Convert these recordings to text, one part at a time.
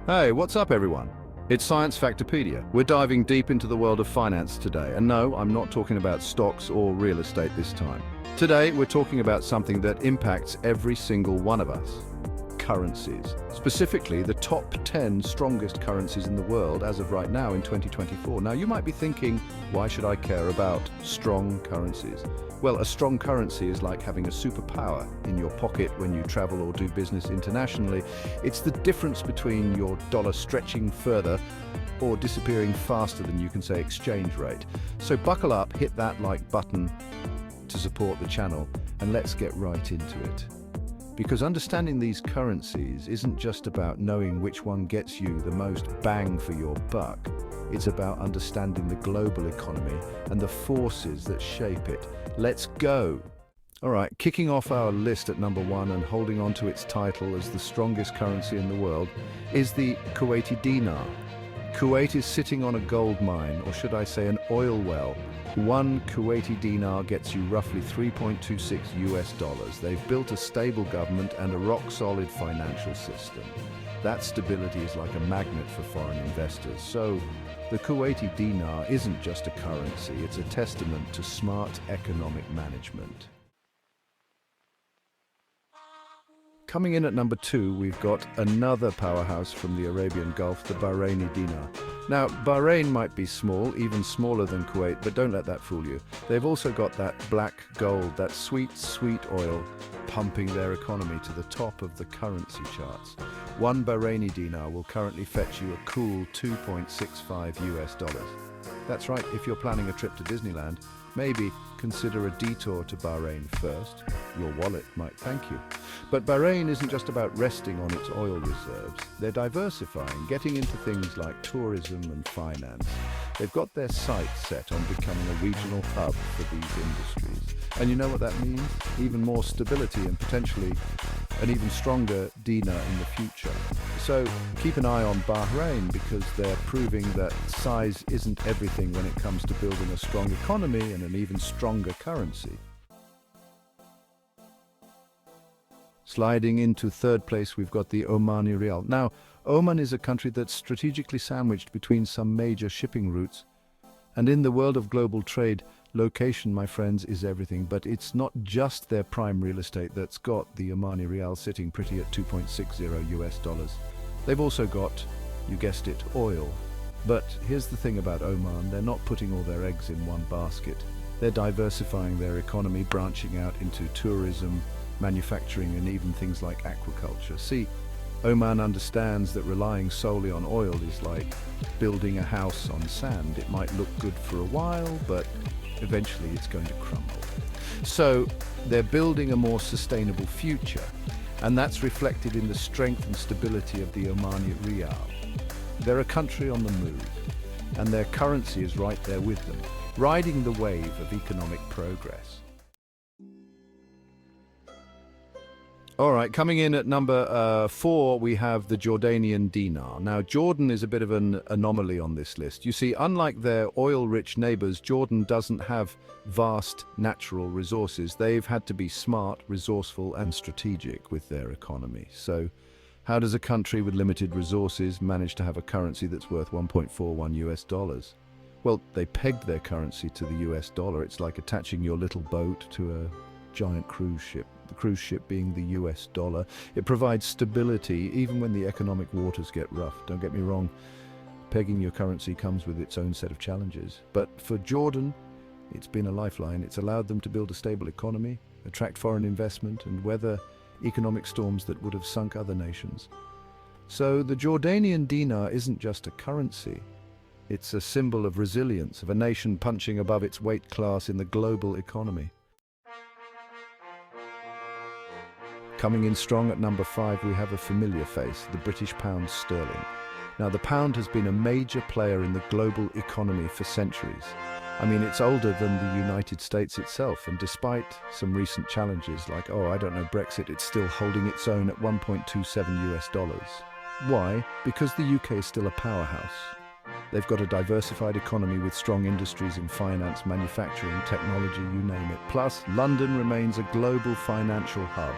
Hey, what's up everyone? It's Science Factopedia. We're diving deep into the world of finance today. And no, I'm not talking about stocks or real estate this time. Today, we're talking about something that impacts every single one of us. Currencies. Specifically, the top 10 strongest currencies in the world as of right now in 2024. Now, you might be thinking, why should I care about strong currencies? Well, a strong currency is like having a superpower in your pocket when you travel or do business internationally. It's the difference between your dollar stretching further or disappearing faster than you can say exchange rate. So buckle up, hit that like button to support the channel, and let's get right into it. Because understanding these currencies isn't just about knowing which one gets you the most bang for your buck. It's about understanding the global economy and the forces that shape it. Let's go! All right, kicking off our list at number 1 and holding on to its title as the strongest currency in the world is the Kuwaiti Dinar. Kuwait is sitting on a gold mine, or should I say an oil well. One Kuwaiti dinar gets you roughly $3.26 US. They've built a stable government and a rock-solid financial system. That stability is like a magnet for foreign investors. So, the Kuwaiti dinar isn't just a currency, it's a testament to smart economic management. Coming in at number 2, we've got another powerhouse from the Arabian Gulf, the Bahraini Dinar. Now, Bahrain might be small, even smaller than Kuwait, but don't let that fool you. They've also got that black gold, that sweet, sweet oil, pumping their economy to the top of the currency charts. One Bahraini dinar will currently fetch you a cool $2.65 US. That's right, if you're planning a trip to Disneyland, maybe consider a detour to Bahrain first. Your wallet might thank you. But Bahrain isn't just about resting on its oil reserves. They're diversifying, getting into things like tourism and finance. They've got their sights set on becoming a regional hub for these industries. And you know what that means? Even more stability and potentially an even stronger dinar in the future. So keep an eye on Bahrain because they're proving that size isn't everything when it comes to building a strong economy and an even stronger currency. Sliding into third place, we've got the Omani Rial. Now, Oman is a country that's strategically sandwiched between some major shipping routes. And in the world of global trade, location, my friends, is everything. But it's not just their prime real estate that's got the Omani Rial sitting pretty at $2.60 US. They've also got, you guessed it, oil. But here's the thing about Oman, they're not putting all their eggs in one basket. They're diversifying their economy, branching out into tourism, manufacturing, and even things like aquaculture. See, Oman understands that relying solely on oil is like building a house on sand. It might look good for a while, but eventually it's going to crumble. So they're building a more sustainable future, and that's reflected in the strength and stability of the Omani Rial. They're a country on the move, and their currency is right there with them, riding the wave of economic progress. All right, coming in at number 4, we have the Jordanian Dinar. Now, Jordan is a bit of an anomaly on this list. You see, unlike their oil-rich neighbors, Jordan doesn't have vast natural resources. They've had to be smart, resourceful, and strategic with their economy. So, how does a country with limited resources manage to have a currency that's worth $1.41 US? Well, they pegged their currency to the US dollar. It's like attaching your little boat to a giant cruise ship. The cruise ship being the US dollar. It provides stability even when the economic waters get rough. Don't get me wrong, pegging your currency comes with its own set of challenges. But for Jordan, it's been a lifeline. It's allowed them to build a stable economy, attract foreign investment, and weather economic storms that would have sunk other nations. So the Jordanian dinar isn't just a currency. It's a symbol of resilience, of a nation punching above its weight class in the global economy. Coming in strong at number 5, we have a familiar face, the British pound sterling. Now, the pound has been a major player in the global economy for centuries. I mean, it's older than the United States itself, and despite some recent challenges like, Brexit, it's still holding its own at $1.27 US. Why? Because the UK is still a powerhouse. They've got a diversified economy with strong industries in finance, manufacturing, technology, you name it. Plus, London remains a global financial hub,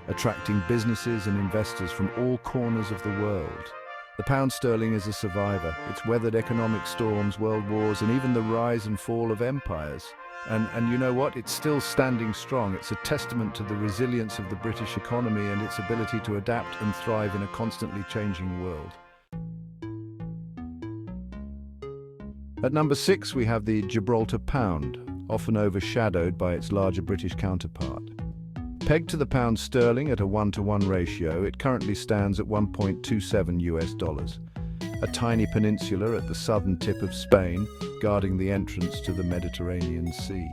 attracting businesses and investors from all corners of the world. The pound sterling is a survivor. It's weathered economic storms, world wars, and even the rise and fall of empires. And you know what? It's still standing strong. It's a testament to the resilience of the British economy and its ability to adapt and thrive in a constantly changing world. At number 6, we have the Gibraltar Pound, often overshadowed by its larger British counterpart. Pegged to the pound sterling at a 1-to-1 ratio, it currently stands at $1.27, a tiny peninsula at the southern tip of Spain, guarding the entrance to the Mediterranean Sea.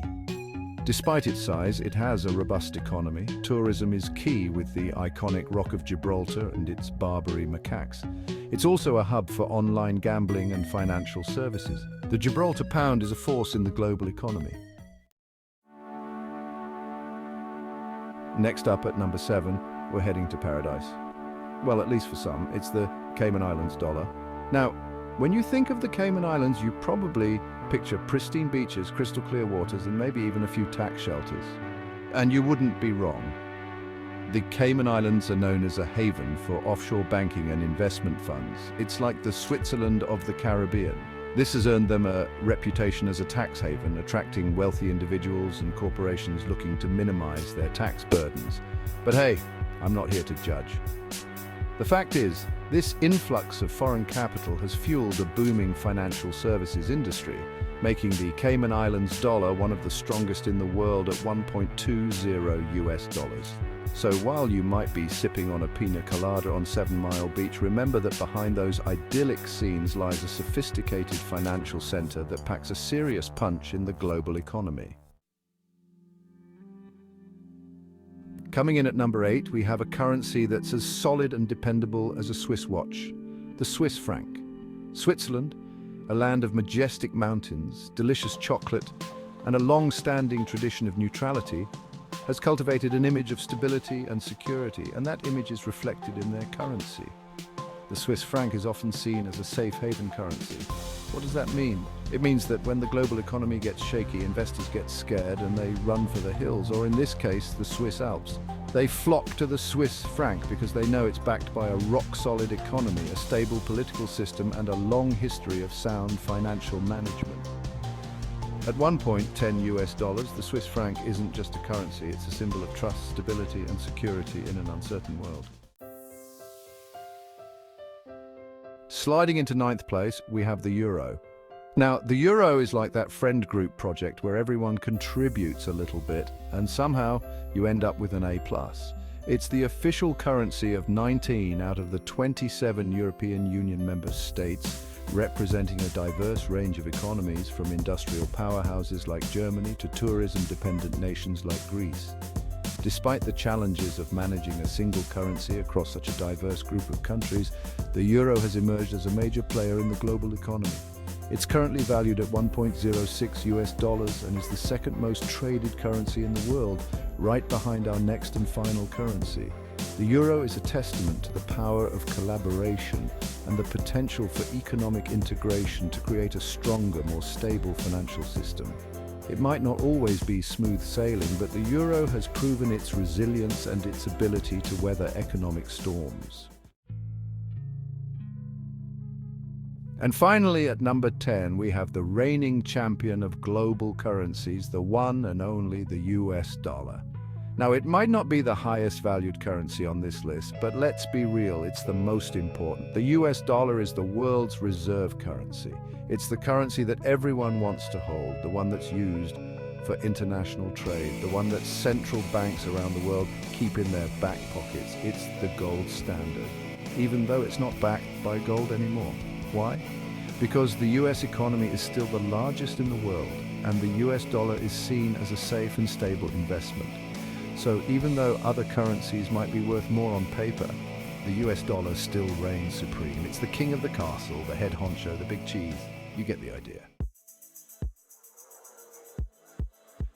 Despite its size, it has a robust economy. Tourism is key with the iconic Rock of Gibraltar and its Barbary macaques. It's also a hub for online gambling and financial services. The Gibraltar Pound is a force in the global economy. Next up at number 7, we're heading to paradise. Well, at least for some, it's the Cayman Islands dollar. Now, when you think of the Cayman Islands, you probably picture pristine beaches, crystal clear waters, and maybe even a few tax shelters. And you wouldn't be wrong. The Cayman Islands are known as a haven for offshore banking and investment funds. It's like the Switzerland of the Caribbean. This has earned them a reputation as a tax haven, attracting wealthy individuals and corporations looking to minimize their tax burdens. But hey, I'm not here to judge. The fact is, this influx of foreign capital has fueled a booming financial services industry, making the Cayman Islands dollar one of the strongest in the world at $1.20. So while you might be sipping on a pina colada on 7 Mile Beach, remember that behind those idyllic scenes lies a sophisticated financial center that packs a serious punch in the global economy. Coming in at number 8, we have a currency that's as solid and dependable as a Swiss watch, the Swiss franc. Switzerland, a land of majestic mountains, delicious chocolate, and a long-standing tradition of neutrality, has cultivated an image of stability and security, and that image is reflected in their currency. The Swiss franc is often seen as a safe haven currency. What does that mean? It means that when the global economy gets shaky, investors get scared and they run for the hills, or in this case, the Swiss Alps. They flock to the Swiss franc because they know it's backed by a rock-solid economy, a stable political system, and a long history of sound financial management. At one point, $10, the Swiss franc isn't just a currency, it's a symbol of trust, stability, and security in an uncertain world. Sliding into 9th place, we have the euro. Now, the euro is like that friend group project where everyone contributes a little bit, and somehow you end up with an A+. It's the official currency of 19 out of the 27 European Union member states, representing a diverse range of economies from industrial powerhouses like Germany to tourism-dependent nations like Greece. Despite the challenges of managing a single currency across such a diverse group of countries, the euro has emerged as a major player in the global economy. It's currently valued at $1.06 and is the second most traded currency in the world, right behind our next and final currency. The euro is a testament to the power of collaboration and the potential for economic integration to create a stronger, more stable financial system. It might not always be smooth sailing, but the euro has proven its resilience and its ability to weather economic storms. And finally, at number 10, we have the reigning champion of global currencies, the one and only the US dollar. Now, it might not be the highest valued currency on this list, but let's be real, it's the most important. The US dollar is the world's reserve currency. It's the currency that everyone wants to hold, the one that's used for international trade, the one that central banks around the world keep in their back pockets. It's the gold standard, even though it's not backed by gold anymore. Why? Because the US economy is still the largest in the world, and the US dollar is seen as a safe and stable investment. So even though other currencies might be worth more on paper, the US dollar still reigns supreme. It's the king of the castle, the head honcho, the big cheese. You get the idea.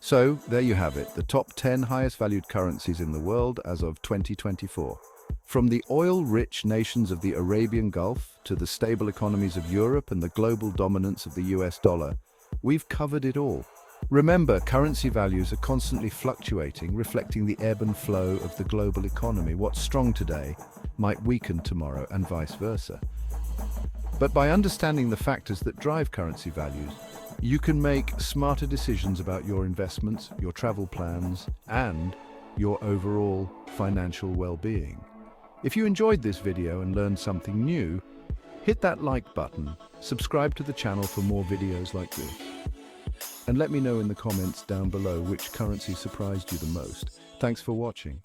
So there you have it, the top 10 highest valued currencies in the world as of 2024. From the oil-rich nations of the Arabian Gulf to the stable economies of Europe and the global dominance of the US dollar, we've covered it all. Remember, currency values are constantly fluctuating, reflecting the ebb and flow of the global economy. What's strong today might weaken tomorrow and vice versa. But by understanding the factors that drive currency values, you can make smarter decisions about your investments, your travel plans, and your overall financial well-being. If you enjoyed this video and learned something new, hit that like button, subscribe to the channel for more videos like this, and let me know in the comments down below which currency surprised you the most. Thanks for watching.